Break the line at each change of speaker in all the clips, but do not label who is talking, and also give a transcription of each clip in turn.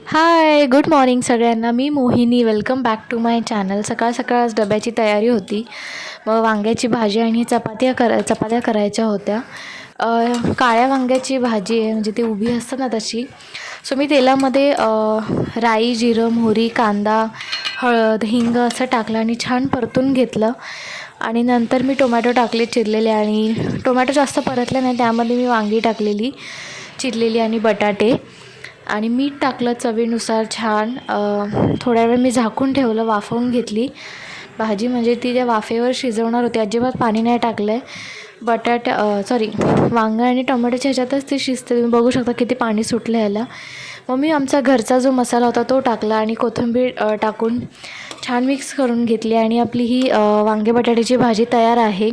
हाय, good morning सगळ्यांना. मी Mohini. Welcome back to my channel. सकाळ सकाळ आज डब्याची तयारी होती. मग वांग्याची भाजी आणि चपात्या करायच्या होत्या. काळ्या वांग्याची भाजी आहे, म्हणजे ती उभी असतात ना तशी. सो मी तेलामध्ये राई, जिरं, मोहरी, कांदा, हळद, हिंग असं टाकलं आणि छान परतून घेतलं. आणि नंतर मी टोमॅटो टाकले चिरलेले, आणि टोमॅटो जास्त परतले नाही, त्यामध्ये मी वांगी टाकलेली चिरलेली आणि बटाटे, आणि मीठ टाकलं चवीनुसार. छान थोड्या वेळ मी झाकून ठेवलं, वाफवून घेतली भाजी. म्हणजे ती त्या वाफेवर शिजवणार होती, अजिबात पाणी नाही टाकलं आहे. वांगं आणि टोमॅटोच्या ह्याच्यातच ती शिजते. तुम्ही बघू शकता किती पाणी सुटलं ह्याला. मग मी आमचा घरचा जो मसाला होता तो टाकला आणि कोथिंबीर टाकून छान मिक्स करून घेतली. आणि आपली ही वांगे बटाट्याची भाजी तयार आहे.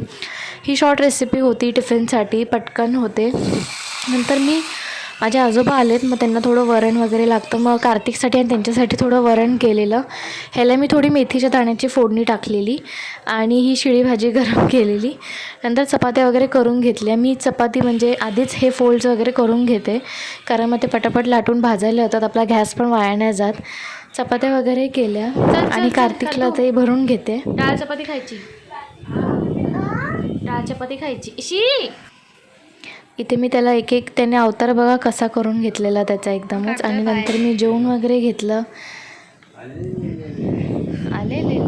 ही शॉर्ट रेसिपी होती, टिफिनसाठी पटकन होते. नंतर माझे आजोबा आलेत, मग त्यांना थोडं वरण वगैरे लागतं. मग कार्तिकसाठी आणि त्यांच्यासाठी थोडं वरण केलेलं. ह्याला मी थोडी मेथीच्या दाण्याची फोडणी टाकलेली आणि ही शिळी भाजी गरम केलेली. नंतर चपात्या वगैरे करून घेतल्या. मी चपाती म्हणजे आधीच हे फोल्ड्स वगैरे करून घेते, कारण मग ते पटापट लाटून भाजायला होतात, आपला गॅस पण वाया नाही जात. चपात्या वगैरे केल्या आणि कार्तिकला ते भरून घेते. डाळ चपाती खायची, डाळ चपाती खायची. इथे मी त्याला एक एक त्याने अवतार बघा कसा करून घेतलेला त्याचा एकदमच. आणि नंतर मी जेवण वगैरे घेतलं. आले ले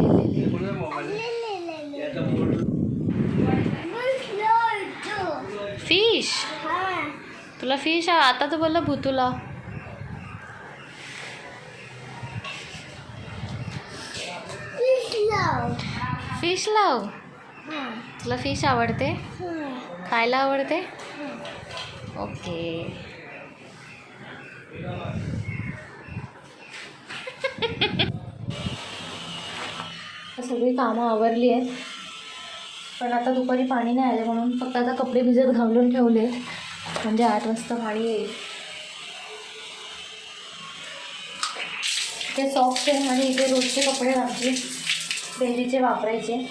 फिश. तुला फिश आता तर बोलला भूतूला. फिश लाव. तुला फिश आवडते, खायला आवडते. ओके. सगळी कामं आवरली आहेत, पण आता दुपारी पाणी नाही आलं, म्हणून फक्त आता कपडे भिजत घालून ठेवले, म्हणजे 8 वाजता पाणी येईल. ते सॉफ्ट आहे आणि इथे रोजचे कपडे घातले, डेलीचे वापरायचे.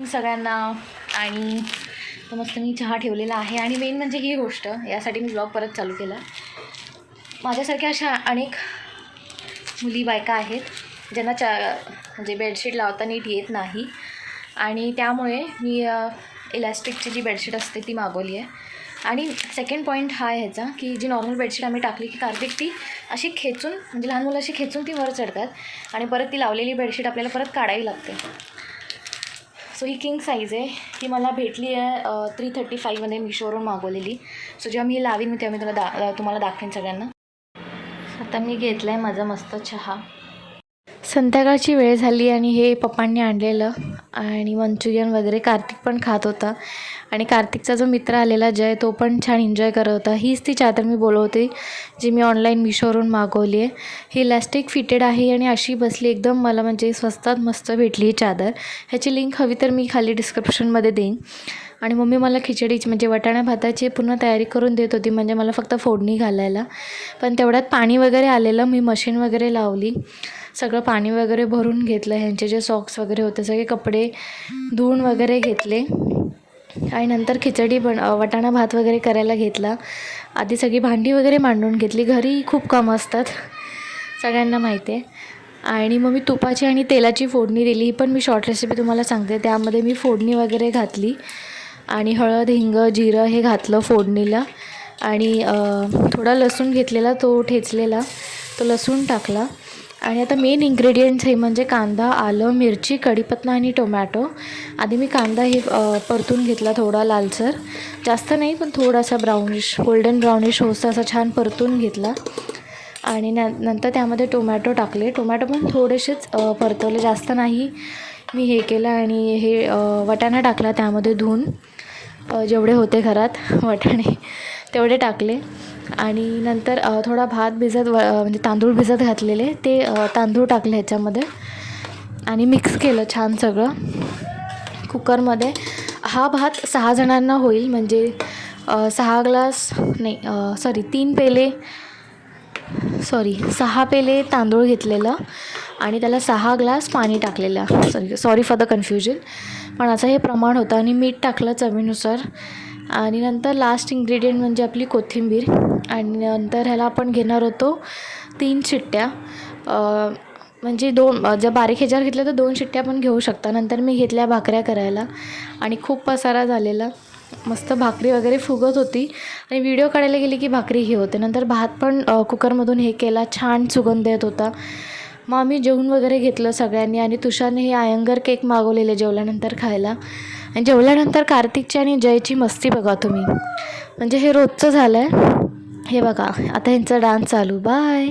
सगळ्यांना. आणि मस्त मी चहा ठेवलेला आहे. आणि मेन म्हणजे ही गोष्ट, यासाठी मी ब्लॉग परत चालू केला. माझ्यासारख्या अशा अनेक मुली बायका आहेत ज्यांना म्हणजे बेडशीट लावता नीट येत नाही, आणि त्यामुळे मी इलॅस्टिकची जी बेडशीट असते ती मागवली आहे. आणि सेकंड पॉईंट हा आहे ह्याचा, की जी नॉर्मल बेडशीट आम्ही टाकली की कार्तिक ती अशी खेचून, म्हणजे लहान मुलं अशी खेचून ती वर चढतात, आणि परत ती लावलेली बेडशीट आपल्याला परत काढावी लागते. सो ही किंग साईज आहे. ही मला भेटली आहे 335मध्ये मिशोवरून मागवलेली. सो जेव्हा मी लावीन मी तेव्हा मी तुम्हाला दाखवेन सगळ्यांना. आता मी घेतला आहे माझा मस्त चहा. संध्याकाळची वेळ झाली आणि हे पप्पांनी आणलेलं आणि मंचुरियन वगैरे कार्तिक पण खात होता. आणि कार्तिकचा जो मित्र आलेला जय, तो पण छान एन्जॉय करत होता. हीच ती चादर मी बोलवते जी मी ऑनलाईन मिशोवरून मागवली आहे. ही इलॅस्टिक फिटेड आहे आणि अशी बसली एकदम, मला म्हणजे स्वस्तात मस्त भेटली ही चादर. ह्याची लिंक हवी तर मी खाली डिस्क्रिप्शनमध्ये देईन. आणि मम्मी मला खिचडीची म्हणजे वाटाणा भाताची पूर्ण तयारी करून देत होती, म्हणजे मला फक्त फोडणी घालायला. पण तेवढ्यात पाणी वगैरे आलेलं, मी मशीन वगैरे लावली, सगळं पाणी वगैरे भरून घेतलं. ह्यांचे जे सॉक्स वगैरे होते सगळे कपडे धुवून वगैरे घेतले. आणि नंतर वाटाणा भात वगैरे करायला घेतला. आधी सगळी भांडी वगैरे मांडून घेतली. घरी खूप कामं असतात, सगळ्यांना माहिती आहे. आणि मग मी तुपाची आणि तेलाची फोडणी दिली. ही पण मी शॉर्ट रेसिपी तुम्हाला सांगते. त्यामध्ये मी फोडणी वगैरे घातली आणि हळद, हिंग, जिरं हे घातलं फोडणीला. आणि थोडा लसूण घेतलेला, तो ठेचलेला, तो लसूण टाकला. आणि आता मेन इन्ग्रेडियंट्स हे म्हणजे कांदा, आलं, मिरची, कढीपत्ता आणि टोमॅटो. आधी मी कांदा हे परतून घेतला थोडा लालसर, जास्त नाही पण थोडासा ब्राउनिश, गोल्डन ब्राउनिश होतं असा छान परतून घेतला. आणि नंतर त्यामध्ये टोमॅटो टाकले. टोमॅटो पण थोडेसेच परतवले, जास्त नाही मी हे केलं. आणि हे वाटाणा टाकला त्यामध्ये धुवून, जेवढे होते घरात वाटाणे तेवढे टाकले. आणि नंतर थोडा भात म्हणजे तांदूळ भिजत घातलेले, ते तांदूळ टाकले ह्याच्यामध्ये आणि मिक्स केलं छान सगळं कुकरमध्ये. हा भात 6 जणांना होईल, म्हणजे 6 पेले तांदूळ घेतलेलं आणि त्याला 6 ग्लास पाणी टाकलेलं. सॉरी फॉर द कन्फ्युजन, पण असं हे प्रमाण होतं. आणि मीठ टाकलं चवीनुसार. आणि नंतर लास्ट इन्ग्रेडियंट म्हणजे आपली कोथिंबीर. आणि नंतर ह्याला आपण घेणार होतो 3 शिट्ट्या. म्हणजे 2 जर बारीक ह्याच्यावर घेतलं तर 2 शिट्ट्या पण घेऊ शकता. नंतर मी घेतल्या भाकऱ्या करायला आणि खूप पसारा झालेला. मस्त भाकरी वगैरे फुगत होती आणि व्हिडिओ काढायला गेली की भाकरी हे होते. नंतर भात पण कुकरमधून हे केला, छान सुगंध येत होता. मग आम्ही जेवून वगैरे घेतलं सगळ्यांनी आणि तुषारने हे आयंगर केक मागवलेले जेवल्यानंतर खायला. आणि जेवल्यानंतर कार्तिकची आणि जयची मस्ती बघा तुम्ही, म्हणजे हे रोजचं झालं आहे. हे बघा आता ह्यांचा डान्स चालू. बाय.